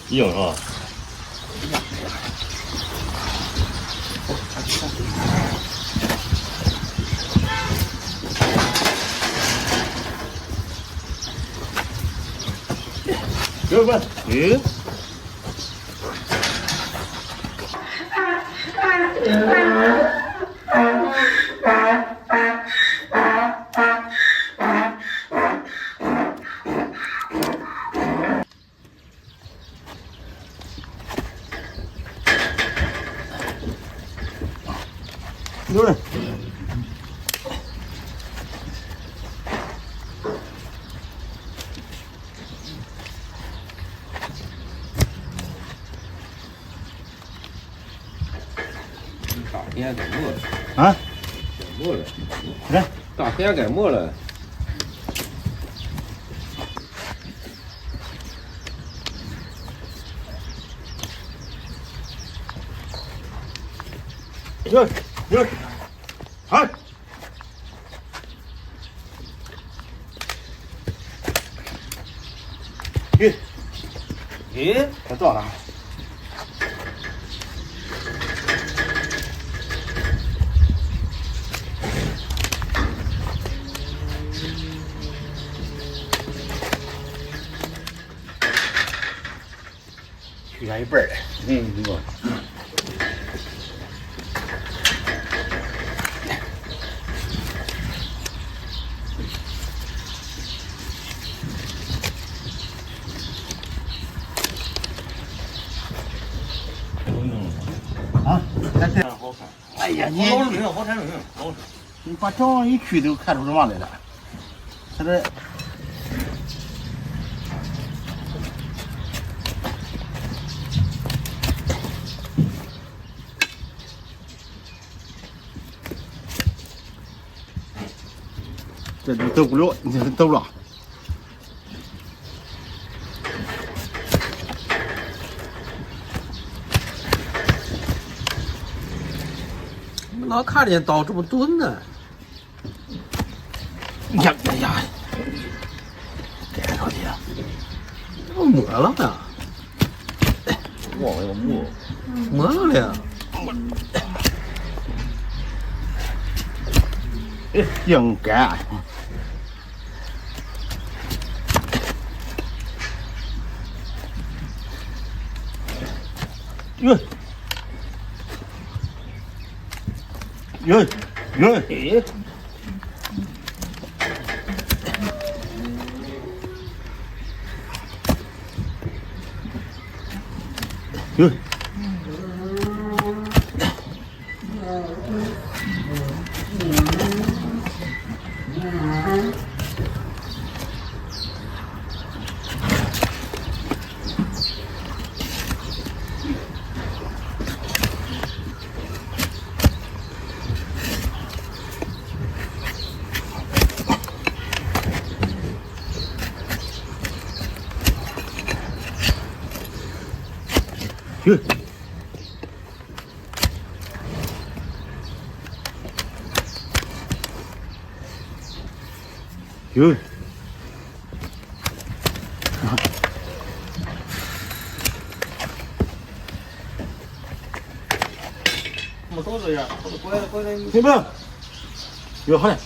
硬啊！别问，嗯。有人。大天该没了啊？该没了。来，大天该没了。有有，哎。咦，他撞了。去下一半儿。你说。啊，咱这样好看。哎呀，你好产好产生，好产。你把脚往一去都看出什么来了？他这。这都走不了，你这走了。老看见刀这么钝呢。呀呀呀！该着急了，我摸了呀，我摸，摸了呀。应该。哟哟哟！哎。哟。哟。哟。没手这样，我都拐来你。行不行？哟，好嘞。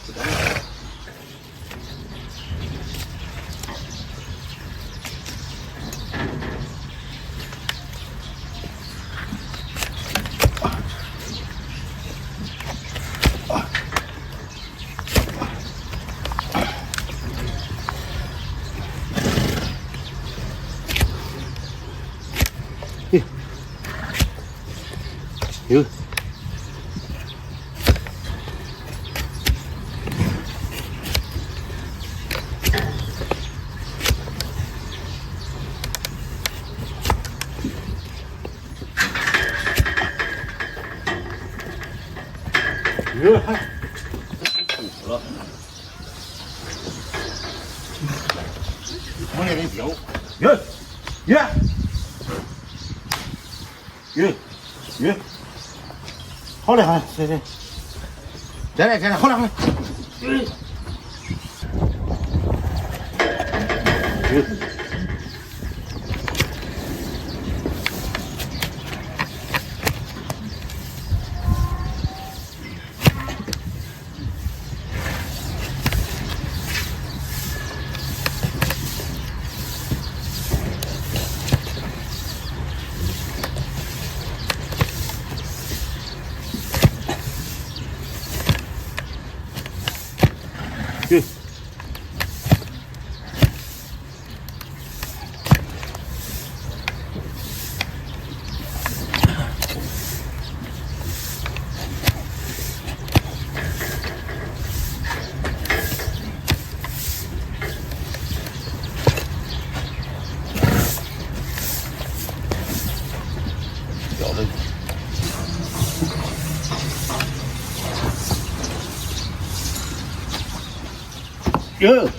哟。哟，还吐了。往那里丢。哟，哟，哟，哟。好嘞，好嘞，行，再来，好嘞，好嘞。哟，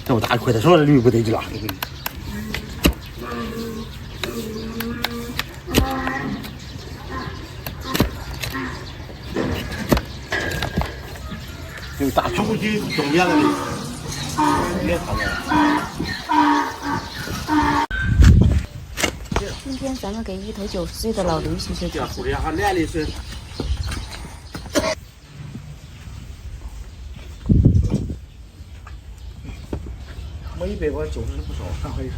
这么大一块，他说驴不得劲了。就大出去东边的驴，别看了。今天咱们给一头90岁的老驴洗洗脚。这还来的是。我一百块90不少，看回去。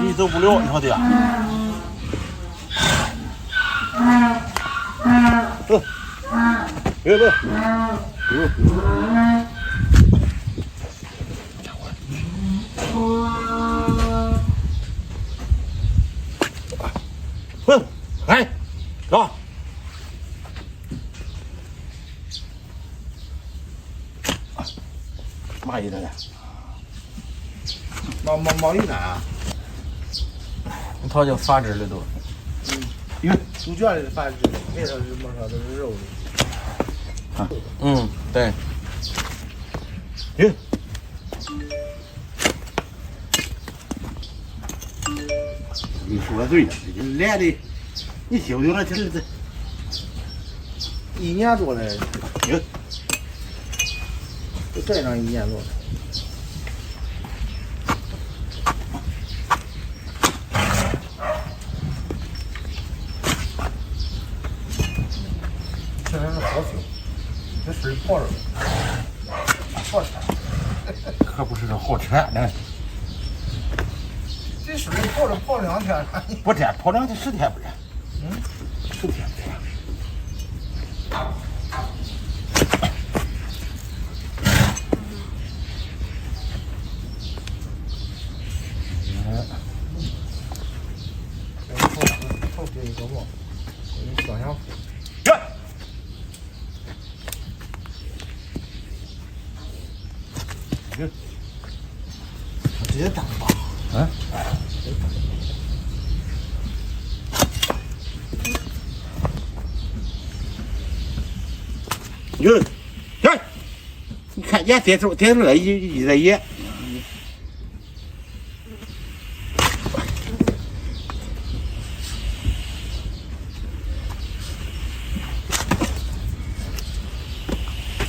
你走不了，你晓得呀？走，别别，哼，来，走。嘛意思呢？毛一呢？它叫发质的都。哟，猪圈里的发质，面上是么上都是肉的。啊，嗯，对。哟，你说对了，来的，你修修了，这1年多了，哟，就这样1年多了。这还是好修，这水泡着，泡着，可不是这好吃呢。这水泡着泡2天，不沾，泡2天10天不沾。10天不沾。后边一个帽，你想想。直接打吧。嗯。哟，来，你看见这乐一在野。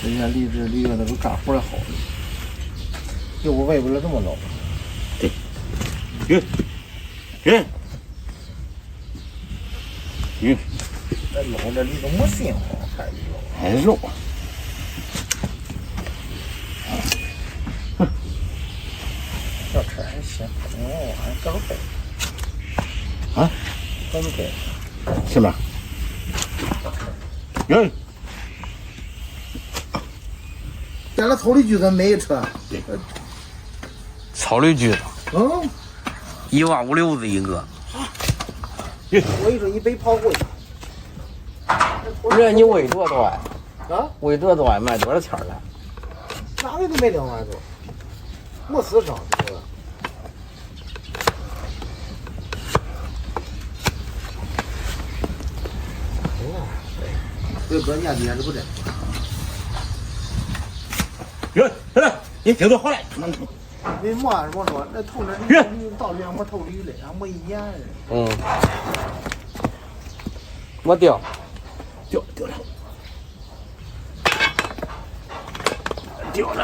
人家离着那个干活的好，就我喂不了这么老。对，哟，这老这里头没信号，还肉。这车还行，哦，还高背。啊？高背。是吗？哟。咱那草驴驹子没车。对。草驴驹子。嗯。1.56万一个。我一说100跑过去。这你喂多少？啊？喂多少卖多少钱了？哪个都卖2万多，没市场，是吧？这个年底还是不真。哟，你听着好嘞。你没什么说，那头这驴到2没头驴了，还没1年了。嗯。没掉。掉了。掉了。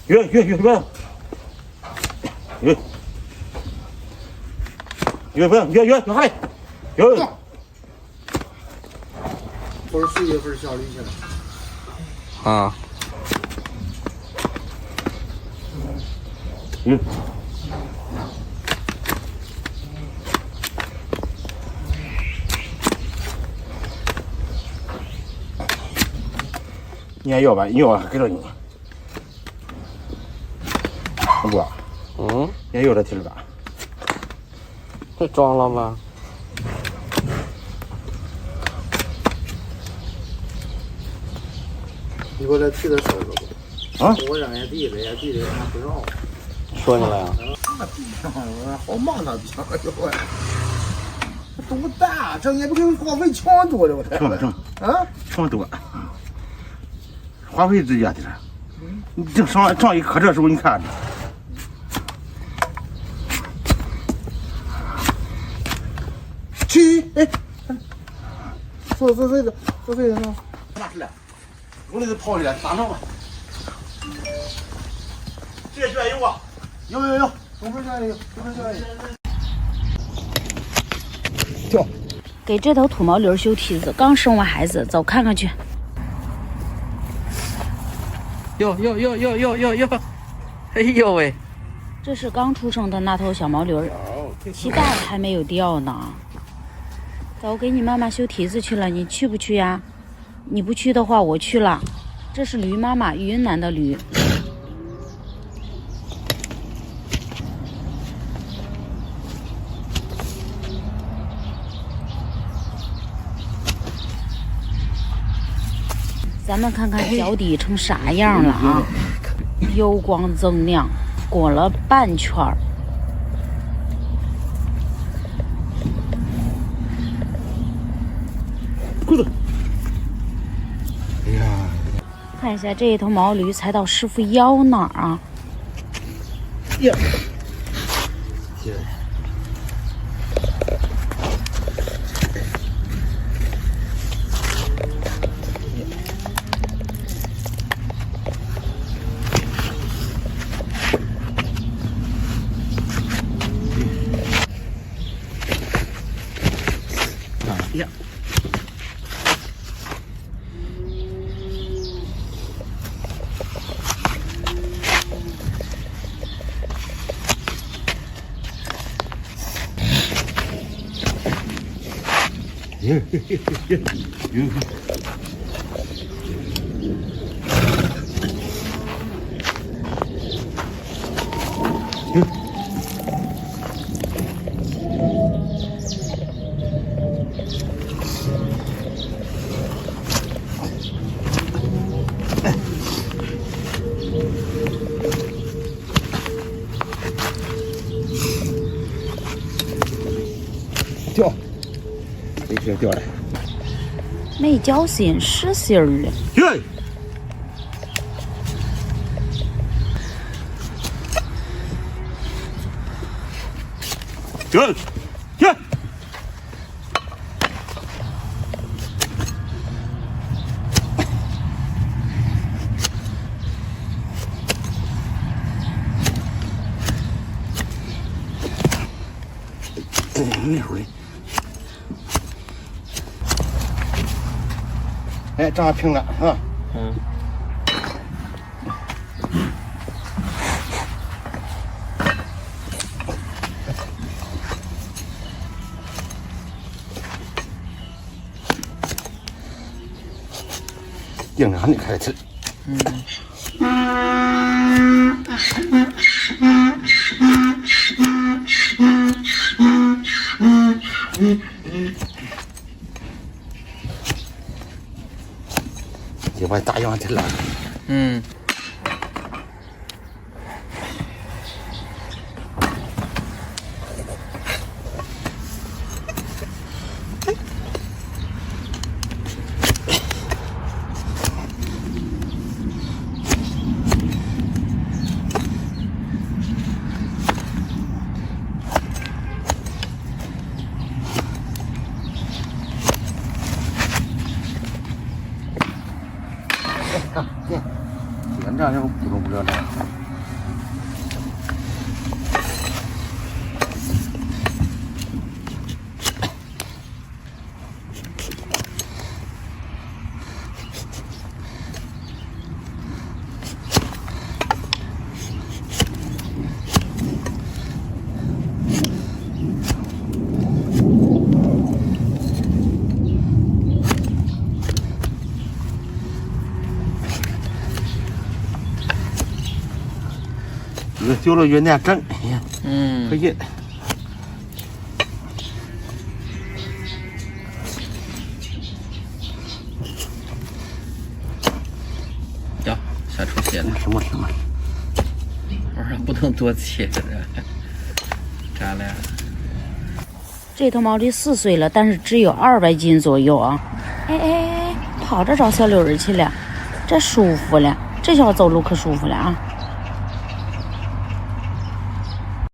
约，好嘞，约。我是10月份下驴去了。啊。你还要吧？要给着你。也有的蹄儿嘎。太装了吧？你给我这蹄子收了不？啊？我让人地了，人地的他不让。说你了呀？我好忙他讲哎呦喂，多大？这也不跟花费全多的我这。正啊？全多，花费自家的了。你这上一磕这时候，你看。去，哎，坐的，哪去了？我那个跑去了，打上了。这圈有啊？有，东边圈有，跳。给这头土毛驴修蹄子，刚生完孩子，走看看去。哟！哎呦喂！这是刚出生的那头小毛驴，脐带还没有掉呢。走，给你妈妈修蹄子去了，你去不去呀？你不去的话，我去了。这是驴妈妈，云南的驴。咱们看看脚底成啥样了啊！油光锃亮，裹了半圈儿。滚子！哎呀，看一下这一头毛驴才到师傅腰哪儿啊？呀，呀，掉，这些掉了。没叫心，是心儿了。耶！耶！耶！那会儿，哎，这样平了，是吧？嗯。硬着还得开吃。就把大羊去了。嗯。这样就不中不了的。丢了越难整，哎呀，费劲。呀，下出血了，什么？我说不能多切这，咋了？这头毛驴4岁了，但是只有200斤左右啊！哎，跑着找小柳儿去了，这舒服了，这小子走路可舒服了啊！